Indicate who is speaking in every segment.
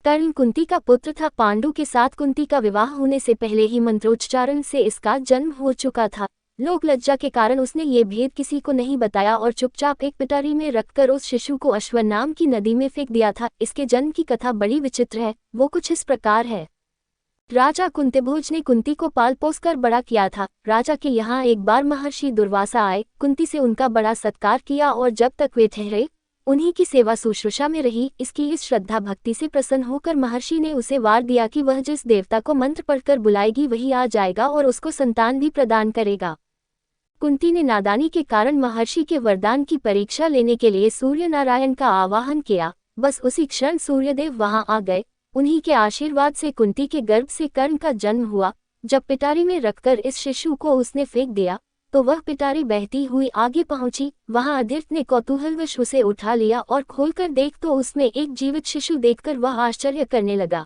Speaker 1: कर्ण कुंती का पुत्र था। पांडु के साथ कुंती का विवाह होने से पहले ही मंत्रोच्चारण से इसका जन्म हो चुका था। लोक लज्जा के कारण उसने ये भेद किसी को नहीं बताया और चुपचाप एक पिटारी में रखकर उस शिशु को अश्व नाम की नदी में फेंक दिया था। इसके जन्म की कथा बड़ी विचित्र है। वो कुछ इस प्रकार है। राजा कुंतीभोज ने कुंती को पाल पोस कर बड़ा किया था। राजा के यहाँ एक बार महर्षि दुर्वासा आए, कुंती से उनका बड़ा सत्कार किया और जब तक वे ठहरे उन्हीं की सेवा शुश्रूषा में रही। इसकी इस श्रद्धा भक्ति से प्रसन्न होकर महर्षि ने उसे वार दिया कि वह जिस देवता को मंत्र पढ़कर बुलाएगी वही आ जाएगा और उसको संतान भी प्रदान करेगा। कुंती ने नादानी के कारण महर्षि के वरदान की परीक्षा लेने के लिए सूर्य नारायण का आवाहन किया। बस उसी क्षण सूर्यदेव वहां आ गए। उन्हीं के आशीर्वाद से कुंती के गर्भ से कर्ण का जन्म हुआ। जब पिटारी में रखकर इस शिशु को उसने फेंक दिया तो वह पिटारी बहती हुई आगे पहुंची। वहां अधीर्त ने कौतूहलवश उसे उठा लिया और खोलकर देख तो उसमें एक जीवित शिशु देखकर वह आश्चर्य करने लगा।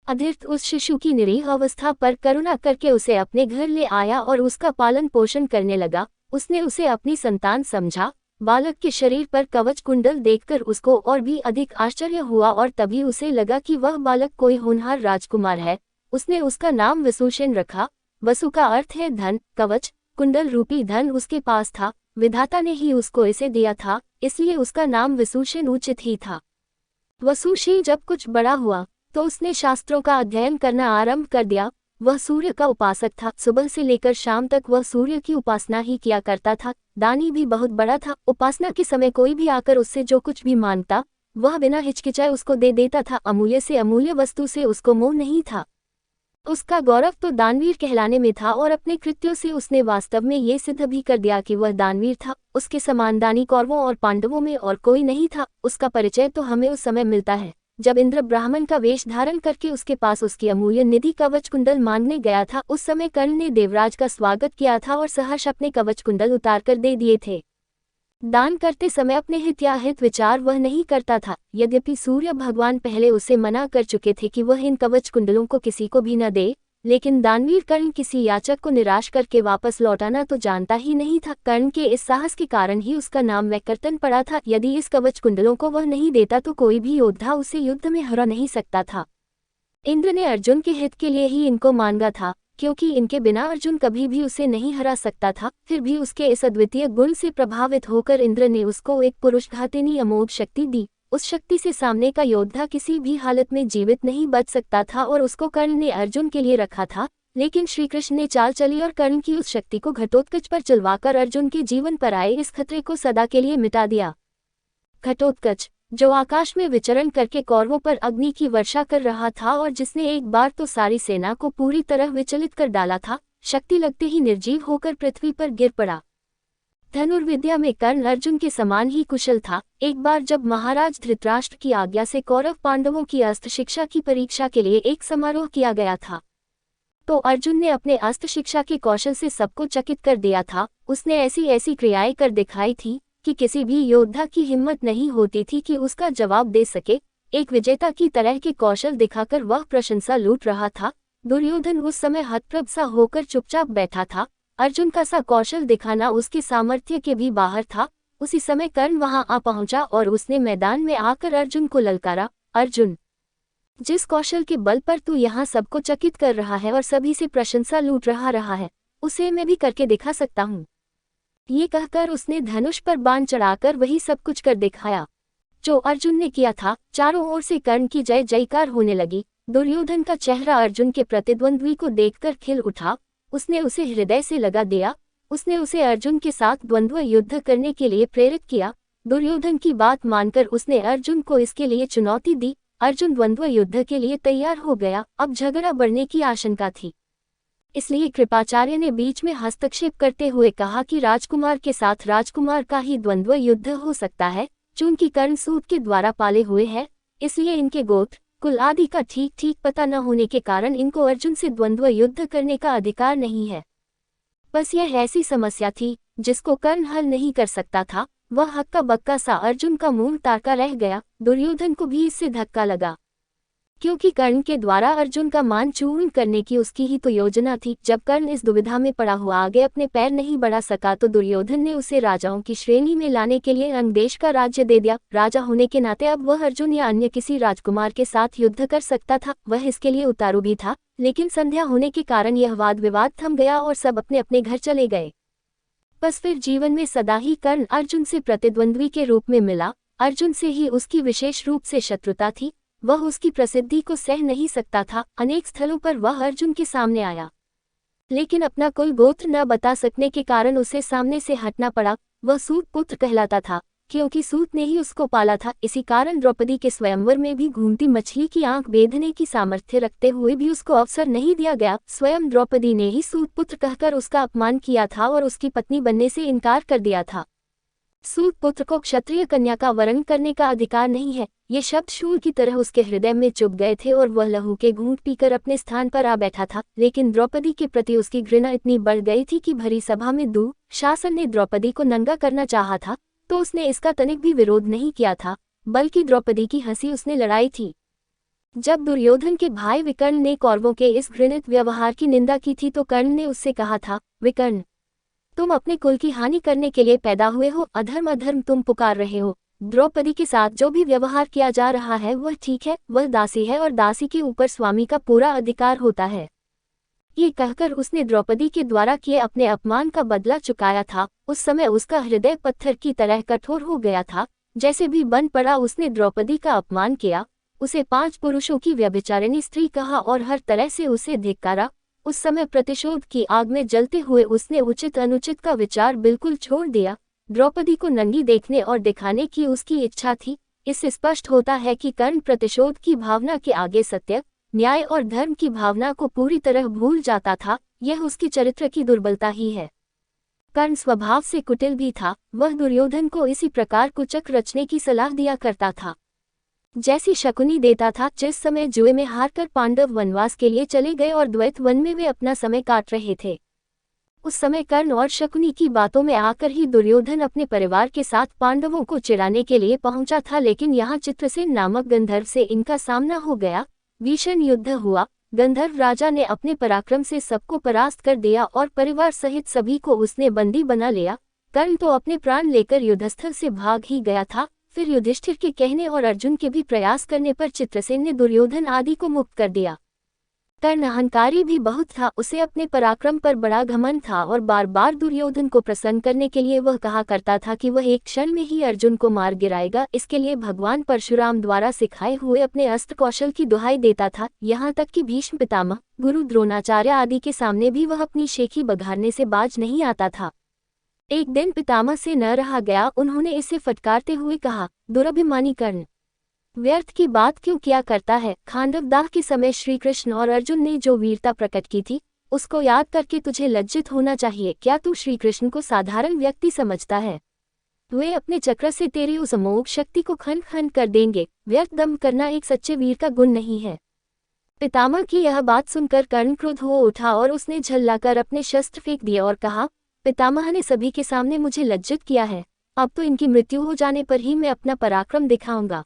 Speaker 1: अधीर्त उस शिशु की निरीह अवस्था पर करुणा करके उसे अपने घर ले आया और उसका पालन पोषण करने लगा। उसने उसे अपनी संतान समझा। बालक के शरीर पर कवच कुंडल देखकर उसको और भी अधिक आश्चर्य हुआ और तभी उसे लगा कि वह बालक कोई होनहार राजकुमार है। उसने उसका नाम वसुसेन रखा। वसु का अर्थ है धन। कवच कुंडल रूपी धन उसके पास था। विधाता ने ही उसको इसे दिया था, इसलिए उसका नाम वसुसेन उचित ही था। वसुसेन जब कुछ बड़ा हुआ तो उसने शास्त्रों का अध्ययन करना आरंभ कर दिया। वह सूर्य का उपासक था। सुबह से लेकर शाम तक वह सूर्य की उपासना ही किया करता था। दानी भी बहुत बड़ा था। उपासना के समय कोई भी आकर उससे जो कुछ भी मांगता वह बिना हिचकिचाए उसको दे देता था। अमूल्य से अमूल्य वस्तु से उसको मोह नहीं था। उसका गौरव तो दानवीर कहलाने में था और अपने कृत्यों से उसने वास्तव में ये सिद्ध भी कर दिया कि वह दानवीर था। उसके समान दानी कौरवों और पांडवों में और कोई नहीं था। उसका परिचय तो हमें उस समय मिलता है जब इंद्र ब्राह्मण का वेश धारण करके उसके पास उसकी अमूल्य निधि कवच कुंडल मांगने गया था। उस समय कर्ण ने देवराज का स्वागत किया था और सहर्ष अपने कवच कुंडल उतारकर दे दिए थे। दान करते समय अपने हित या हित विचार वह नहीं करता था। यद्यपि सूर्य भगवान पहले उसे मना कर चुके थे कि वह इन कवच कुंडलों को किसी को भी न दे, लेकिन दानवीर कर्ण किसी याचक को निराश करके वापस लौटाना तो जानता ही नहीं था। कर्ण के इस साहस के कारण ही उसका नाम वैकर्तन पड़ा था। यदि इस कवच कुंडलों को वह नहीं देता तो कोई भी योद्धा उसे युद्ध में हरा नहीं सकता था। इंद्र ने अर्जुन के हित के लिए ही इनको मांगा था, क्योंकि इनके बिना अर्जुन कभी भी उसे नहीं हरा सकता था। फिर भी उसके इस अद्वितीय गुण से प्रभावित होकर इंद्र ने उसको एक पुरुषघातिनी अमोघ शक्ति दी। उस शक्ति से सामने का योद्धा किसी भी हालत में जीवित नहीं बच सकता था और उसको कर्ण ने अर्जुन के लिए रखा था। लेकिन श्री कृष्ण ने चाल चली और कर्ण की उस शक्ति को घटोत्कच पर चलवाकर अर्जुन के जीवन पर आए इस खतरे को सदा के लिए मिटा दिया। घटोत्कच जो आकाश में विचरण करके कौरवों पर अग्नि की वर्षा कर रहा था और जिसने एक बार तो सारी सेना को पूरी तरह विचलित कर डाला था, शक्ति लगते ही निर्जीव होकर पृथ्वी पर गिर पड़ा। धनुर्विद्या में कर्ण अर्जुन के समान ही कुशल था। एक बार जब महाराज धृतराष्ट्र की आज्ञा से कौरव पांडवों की अस्त्र शिक्षा की परीक्षा के लिए एक समारोह किया गया था, तो अर्जुन ने अपने अस्त्र शिक्षा के कौशल से सबको चकित कर दिया था। उसने ऐसी ऐसी क्रियाएं कर दिखाई थी कि किसी भी योद्धा की हिम्मत नहीं होती थी कि उसका जवाब दे सके। एक विजेता की तरह के कौशल दिखाकर वह प्रशंसा लूट रहा था। दुर्योधन उस समय हतप्रभ सा होकर चुपचाप बैठा था। अर्जुन का सा कौशल दिखाना उसके सामर्थ्य के भी बाहर था। उसी समय कर्ण वहां आ पहुंचा और उसने मैदान में आकर अर्जुन को ललकारा, अर्जुन, जिस कौशल के बल पर तू यहाँ सबको चकित कर रहा है और सभी से प्रशंसा लूट रहा है, उसे मैं भी करके दिखा सकता हूँ। ये कहकर उसने धनुष पर बाण चढ़ाकर वही सब कुछ कर दिखाया जो अर्जुन ने किया था। चारों ओर से कर्ण की जय जयकार होने लगी। दुर्योधन का चेहरा अर्जुन के प्रतिद्वंद्वी को देखकर खिल उठा। उसने उसे हृदय से लगा दिया। उसने उसे अर्जुन के साथ द्वंद्व युद्ध करने के लिए प्रेरित किया। दुर्योधन की बात मानकर उसने अर्जुन को इसके लिए चुनौती दी। अर्जुन द्वंद्व युद्ध के लिए तैयार हो गया। अब झगड़ा बढ़ने की आशंका थी, इसलिए कृपाचार्य ने बीच में हस्तक्षेप करते हुए कहा कि राजकुमार के साथ राजकुमार का ही द्वंद्व युद्ध हो सकता है। चूंकि कर्ण सूत के द्वारा पाले हुए हैं, इसलिए इनके गोत्र कुल आदि का ठीक ठीक पता न होने के कारण इनको अर्जुन से द्वंद्व युद्ध करने का अधिकार नहीं है। बस यह ऐसी समस्या थी जिसको कर्ण हल नहीं कर सकता था। वह हक्का बक्का सा अर्जुन का मुंह ताका रह गया। दुर्योधन को भी इससे धक्का लगा, क्योंकि कर्ण के द्वारा अर्जुन का मान चूर्ण करने की उसकी ही तो योजना थी। जब कर्ण इस दुविधा में पड़ा हुआ आगे अपने पैर नहीं बढ़ा सका तो दुर्योधन ने उसे राजाओं की श्रेणी में लाने के लिए अंग देश का राज्य दे दिया। राजा होने के नाते अब वह अर्जुन या अन्य किसी राजकुमार के साथ युद्ध कर सकता था। वह इसके लिए उतारू भी था, लेकिन संध्या होने के कारण यह वाद विवाद थम गया और सब अपने अपने घर चले गए। बस फिर जीवन में सदा ही कर्ण अर्जुन से प्रतिद्वंद्वी के रूप में मिला। अर्जुन से ही उसकी विशेष रूप से शत्रुता थी। वह उसकी प्रसिद्धि को सह नहीं सकता था। अनेक स्थलों पर वह अर्जुन के सामने आया, लेकिन अपना कुल गोत्र न बता सकने के कारण उसे सामने से हटना पड़ा। वह सूत पुत्र कहलाता था, क्योंकि सूत ने ही उसको पाला था। इसी कारण द्रौपदी के स्वयंवर में भी घूमती मछली की आंख बेधने की सामर्थ्य रखते हुए भी उसको अवसर नहीं दिया गया। स्वयं द्रौपदी ने ही सूत पुत्र कहकर उसका अपमान किया था और उसकी पत्नी बनने से इनकार कर दिया था। सूत पुत्र को क्षत्रिय कन्या का वरण करने का अधिकार नहीं है। ये शब्द शूल की तरह उसके हृदय में चुभ गए थे और वह लहू के घूंट पीकर अपने स्थान पर आ बैठा था। लेकिन द्रौपदी के प्रति उसकी घृणा इतनी बढ़ गई थी कि भरी सभा में दुशासन ने द्रौपदी को नंगा करना चाहा था तो उसने इसका तनिक भी विरोध नहीं किया था, बल्कि द्रौपदी की हंसी उसने लड़ाई थी। जब दुर्योधन के भाई विकर्ण ने कौरवों के इस घृणित व्यवहार की निंदा की थी तो कर्ण ने उससे कहा था, विकर्ण, तुम अपने कुल की हानि करने के लिए पैदा हुए हो। अधर्म अधर्म तुम पुकार रहे हो। द्रौपदी के साथ जो भी व्यवहार किया जा रहा है वह ठीक है। वह दासी है और दासी के ऊपर स्वामी का पूरा अधिकार होता है। ये कहकर उसने द्रौपदी के द्वारा किए अपने अपमान का बदला चुकाया था। उस समय उसका हृदय पत्थर की तरह कठोर हो गया था। जैसे भी बन पड़ा उसने द्रौपदी का अपमान किया, उसे 5 पुरुषों की व्यभिचारिणी स्त्री कहा और हर तरह से उसे धिक्कारा। उस समय प्रतिशोध की आग में जलते हुए उसने उचित अनुचित का विचार बिल्कुल छोड़ दिया। द्रौपदी को नंगी देखने और दिखाने की उसकी इच्छा थी। इससे स्पष्ट होता है कि कर्ण प्रतिशोध की भावना के आगे सत्य, न्याय और धर्म की भावना को पूरी तरह भूल जाता था। यह उसकी चरित्र की दुर्बलता ही है। कर्ण स्वभाव से कुटिल भी था। वह दुर्योधन को इसी प्रकार कुचक रचने की सलाह दिया करता था जैसी शकुनी देता था। जिस समय जुए में हारकर पांडव वनवास के लिए चले गए और द्वैत वन में वे अपना समय काट रहे थे, उस समय कर्ण और शकुनी की बातों में आकर ही दुर्योधन अपने परिवार के साथ पांडवों को चिढ़ाने के लिए पहुंचा था। लेकिन यहाँ चित्रसेन नामक गंधर्व से इनका सामना हो गया। भीषण युद्ध हुआ। गंधर्व राजा ने अपने पराक्रम से सबको परास्त कर दिया और परिवार सहित सभी को उसने बंदी बना लिया। कर्ण तो अपने प्राण लेकर युद्धस्थल से भाग ही गया था। फिर युधिष्ठिर के कहने और अर्जुन के भी प्रयास करने पर चित्रसेन ने दुर्योधन आदि को मुक्त कर दिया। कर्ण अहंकारी भी बहुत था। उसे अपने पराक्रम पर बड़ा घमंड था और बार बार दुर्योधन को प्रसन्न करने के लिए वह कहा करता था कि वह एक क्षण में ही अर्जुन को मार गिराएगा। इसके लिए भगवान परशुराम द्वारा सिखाए हुए अपने अस्त्र कौशल की दुहाई देता था। यहाँ तक कि भीष्म पितामह, गुरु द्रोणाचार्य आदि के सामने भी वह अपनी शेखी बघारने से बाज नहीं आता था। एक दिन पितामह से न रहा गया। उन्होंने इसे फटकारते हुए कहा, दुरभिमानी कर्ण, व्यर्थ की बात क्यों किया करता है। खांडवदाह के समय श्री कृष्ण और अर्जुन ने जो वीरता प्रकट की थी उसको याद करके तुझे लज्जित होना चाहिए। क्या तू श्री कृष्ण को साधारण व्यक्ति समझता है? वे अपने चक्र से तेरी उस अमोघ शक्ति को खंड खंड कर देंगे। व्यर्थ दम करना एक सच्चे वीर का गुण नहीं है। पितामह की यह बात सुनकर कर्ण क्रुद्ध हो उठा और उसने झल्लाकर अपने शस्त्र फेंक दिए और कहा, पितामह ने सभी के सामने मुझे लज्जित किया है। अब तो इनकी मृत्यु हो जाने पर ही मैं अपना पराक्रम दिखाऊंगा।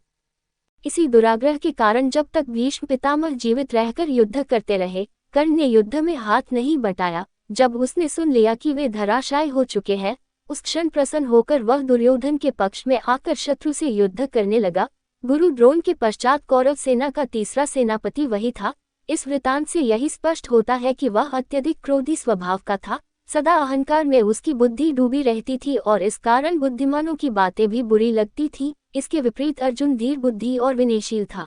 Speaker 1: इसी दुराग्रह के कारण जब तक भीष्म पितामह जीवित रहकर युद्ध करते रहे, कर्ण ने युद्ध में हाथ नहीं बटाया। जब उसने सुन लिया कि वे धराशायी हो चुके हैं, उस क्षण प्रसन्न होकर वह दुर्योधन के पक्ष में आकर शत्रु से युद्ध करने लगा। गुरु द्रोण के पश्चात कौरव सेना का तीसरा सेनापति वही था। इस वृतांत से यही स्पष्ट होता है कि वह अत्यधिक क्रोधी स्वभाव का था। सदा अहंकार में उसकी बुद्धि डूबी रहती थी और इस कारण बुद्धिमानों की बातें भी बुरी लगती थी। इसके विपरीत अर्जुन धीर बुद्धि और विनयशील था।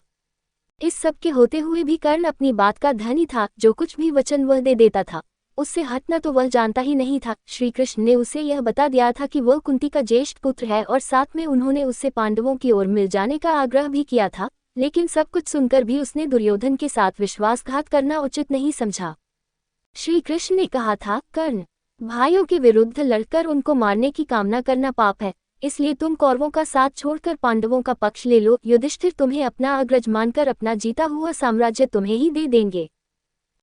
Speaker 1: इस सब के होते हुए भी कर्ण अपनी बात का धनी था। जो कुछ भी वचन वह दे देता था उससे हटना तो वह जानता ही नहीं था। श्री कृष्ण ने उसे यह बता दिया था कि वह कुंती का ज्येष्ठ पुत्र है और साथ में उन्होंने उससे पांडवों की ओर मिल जाने का आग्रह भी किया था। लेकिन सब कुछ सुनकर भी उसने दुर्योधन के साथ विश्वासघात करना उचित नहीं समझा। श्री कृष्ण ने कहा था, कर्ण, भाइयों के विरुद्ध लड़कर उनको मारने की कामना करना पाप है। इसलिए तुम कौरवों का साथ छोड़कर पांडवों का पक्ष ले लो। युधिष्ठिर तुम्हें अपना अग्रज मानकर अपना जीता हुआ साम्राज्य तुम्हें ही दे देंगे।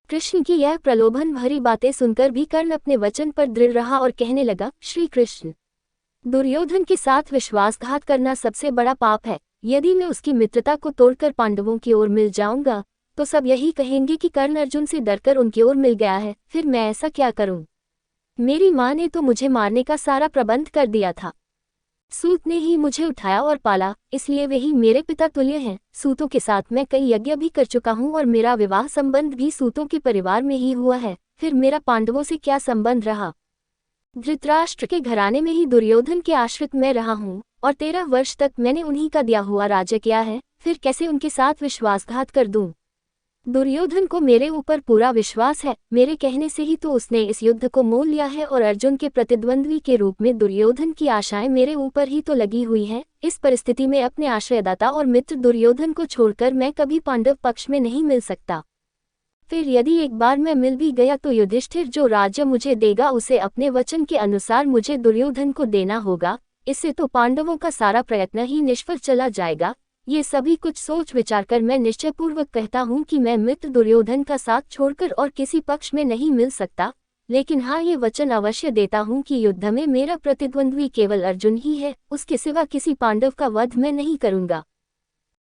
Speaker 1: कृष्ण की यह प्रलोभन भरी बातें सुनकर भी कर्ण अपने वचन पर दृढ़ रहा और कहने लगा, श्री कृष्ण, दुर्योधन के साथ विश्वासघात करना सबसे बड़ा पाप है। यदि मैं उसकी मित्रता को तोड़कर पांडवों की ओर मिल जाऊंगा तो सब यही कहेंगे कि कर्ण अर्जुन से डरकर उनकी ओर मिल गया है। फिर मैं ऐसा क्या करूं? मेरी माँ ने तो मुझे मारने का सारा प्रबंध कर दिया था। सूत ने ही मुझे उठाया और पाला, इसलिए वे ही मेरे पिता तुल्य हैं। सूतों के साथ मैं कई यज्ञ भी कर चुका हूँ और मेरा विवाह संबंध भी सूतों के परिवार में ही हुआ है। फिर मेरा पांडवों से क्या संबंध रहा? धृतराष्ट्र के घराने में ही दुर्योधन के आश्रित मैं रहा हूँ और 13 वर्ष तक मैंने उन्हीं का दिया हुआ राज्य किया है। फिर कैसे उनके साथ विश्वासघात कर दूं? दुर्योधन को मेरे ऊपर पूरा विश्वास है। मेरे कहने से ही तो उसने इस युद्ध को मोल लिया है और अर्जुन के प्रतिद्वंद्वी के रूप में दुर्योधन की आशाएं मेरे ऊपर ही तो लगी हुई हैं। इस परिस्थिति में अपने आश्रयदाता और मित्र दुर्योधन को छोड़कर मैं कभी पांडव पक्ष में नहीं मिल सकता। फिर यदि एक बार मैं मिल भी गया तो युधिष्ठिर जो राज्य मुझे देगा उसे अपने वचन के अनुसार मुझे दुर्योधन को देना होगा। इससे तो पांडवों का सारा प्रयत्न ही निष्फल चला जाएगा। ये सभी कुछ सोच विचार कर मैं निश्चयपूर्वक कहता हूँ कि मैं मित्र दुर्योधन का साथ छोड़कर और किसी पक्ष में नहीं मिल सकता। लेकिन हाँ, ये वचन अवश्य देता हूँ कि युद्ध में मेरा प्रतिद्वंद्वी केवल अर्जुन ही है। उसके सिवा किसी पांडव का वध मैं नहीं करूँगा।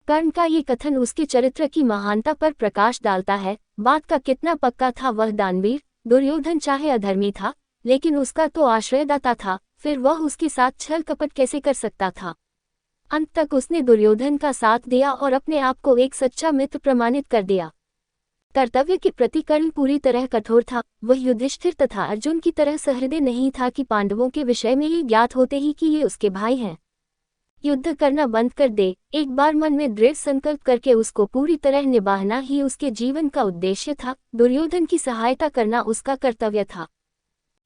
Speaker 1: कर्ण का ये कथन उसके चरित्र की महानता पर प्रकाश डालता है। बात का कितना पक्का था वह दानवीर। दुर्योधन चाहे अधर्मी था लेकिन उसका तो आश्रयदाता था। फिर वह उसके साथ छल कपट कैसे कर सकता था? अंत तक उसने दुर्योधन का साथ दिया और अपने आप को एक सच्चा मित्र प्रमाणित कर दिया। कर्तव्य के प्रति कर्ण पूरी तरह कठोर था। वह युधिष्ठिर तथा अर्जुन की तरह सहृदय नहीं था कि पांडवों के विषय में ये ज्ञात होते ही कि ये उसके भाई हैं युद्ध करना बंद कर दे। एक बार मन में दृढ़ संकल्प करके उसको पूरी तरह निभाना ही उसके जीवन का उद्देश्य था। दुर्योधन की सहायता करना उसका कर्तव्य था।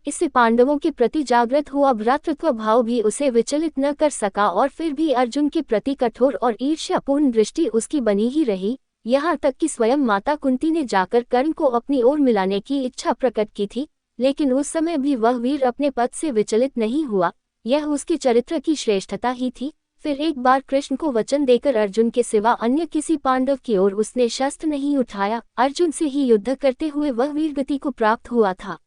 Speaker 1: इससे पांडवों के प्रति जागृत हुआ भ्रातृत्व भाव भी उसे विचलित न कर सका और फिर भी अर्जुन के प्रति कठोर और ईर्ष्यापूर्ण दृष्टि उसकी बनी ही रही। यहाँ तक कि स्वयं माता कुंती ने जाकर कर्ण को अपनी ओर मिलाने की इच्छा प्रकट की थी, लेकिन उस समय भी वह वीर अपने पद से विचलित नहीं हुआ। यह उसके चरित्र की श्रेष्ठता ही थी। फिर एक बार कृष्ण को वचन देकर अर्जुन के सिवा अन्य किसी पांडव की ओर उसने शस्त्र नहीं उठाया। अर्जुन से ही युद्ध करते हुए वह वीरगति को प्राप्त हुआ था।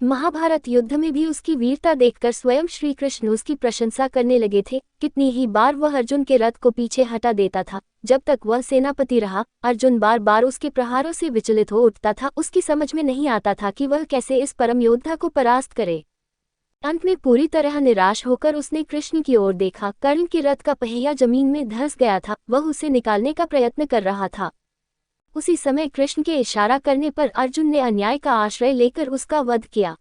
Speaker 1: महाभारत युद्ध में भी उसकी वीरता देखकर स्वयं श्री कृष्ण उसकी प्रशंसा करने लगे थे। कितनी ही बार वह अर्जुन के रथ को पीछे हटा देता था। जब तक वह सेनापति रहा, अर्जुन बार बार उसके प्रहारों से विचलित हो उठता था। उसकी समझ में नहीं आता था कि वह कैसे इस परम योद्धा को परास्त करे। अंत में पूरी तरह निराश होकर उसने कृष्ण की ओर देखा। कर्ण के रथ का पहिया जमीन में धंस गया था। वह उसे निकालने का प्रयत्न कर रहा था। उसी समय कृष्ण के इशारा करने पर अर्जुन ने अन्याय का आश्रय लेकर उसका वध किया।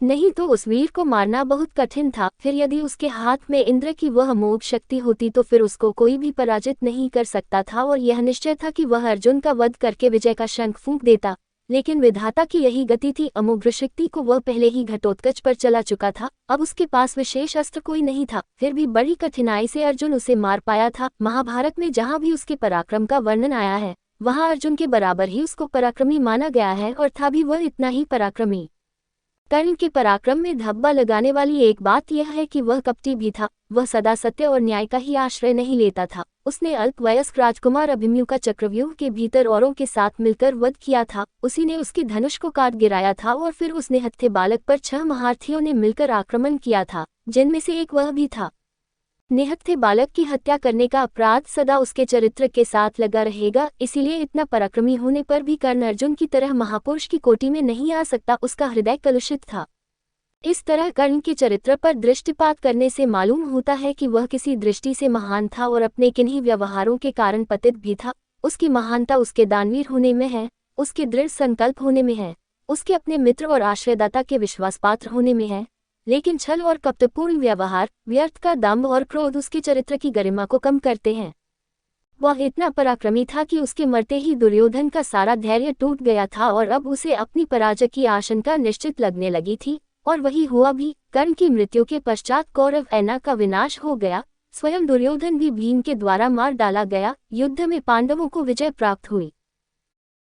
Speaker 1: नहीं तो उस वीर को मारना बहुत कठिन था। फिर यदि उसके हाथ में इंद्र की वह अमोघ शक्ति होती तो फिर उसको कोई भी पराजित नहीं कर सकता था और यह निश्चय था कि वह अर्जुन का वध करके विजय का शंख फूंक देता। लेकिन विधाता की यही गति थी। अमोघ शक्ति को वह पहले ही घटोत्कच पर चला चुका था। अब उसके पास विशेष अस्त्र कोई नहीं था। फिर भी बड़ी कठिनाई से अर्जुन उसे मार पाया था। महाभारत में जहाँ भी उसके पराक्रम का वर्णन आया है वहाँ अर्जुन के बराबर ही उसको पराक्रमी माना गया है और था भी वह इतना ही पराक्रमी। कर्ण के पराक्रम में धब्बा लगाने वाली एक बात यह है कि वह कपटी भी था। वह सदा सत्य और न्याय का ही आश्रय नहीं लेता था। उसने अल्पवयस्क राजकुमार अभिमन्यु का चक्रव्यूह के भीतर औरों के साथ मिलकर वध किया था। उसी ने उसके धनुष को काट गिराया था और फिर उस निहत्थे बालक पर 6 महारथियों ने मिलकर आक्रमण किया था, जिनमें से एक वह भी था। निहत्थे बालक की हत्या करने का अपराध सदा उसके चरित्र के साथ लगा रहेगा। इसीलिए इतना पराक्रमी होने पर भी कर्ण अर्जुन की तरह महापुरुष की कोटि में नहीं आ सकता। उसका हृदय कलुषित था। इस तरह कर्ण के चरित्र पर दृष्टिपात करने से मालूम होता है कि वह किसी दृष्टि से महान था और अपने किन्हीं व्यवहारों के कारण पतित भी था। उसकी महानता उसके दानवीर होने में है, उसके दृढ़ संकल्प होने में है, उसके अपने मित्र और आश्रयदाता के विश्वासपात्र होने में है। लेकिन छल और कपटपूर्ण व्यवहार, व्यर्थ का दंभ और क्रोध उसके चरित्र की गरिमा को कम करते हैं। वह इतना पराक्रमी था कि उसके मरते ही दुर्योधन का सारा धैर्य टूट गया था और अब उसे अपनी पराजय की आशंका निश्चित लगने लगी थी। और वही हुआ भी। कर्ण की मृत्यु के पश्चात कौरव सेना का विनाश हो गया। स्वयं दुर्योधन भी भीम के द्वारा मार डाला गया। युद्ध में पांडवों को विजय प्राप्त हुई।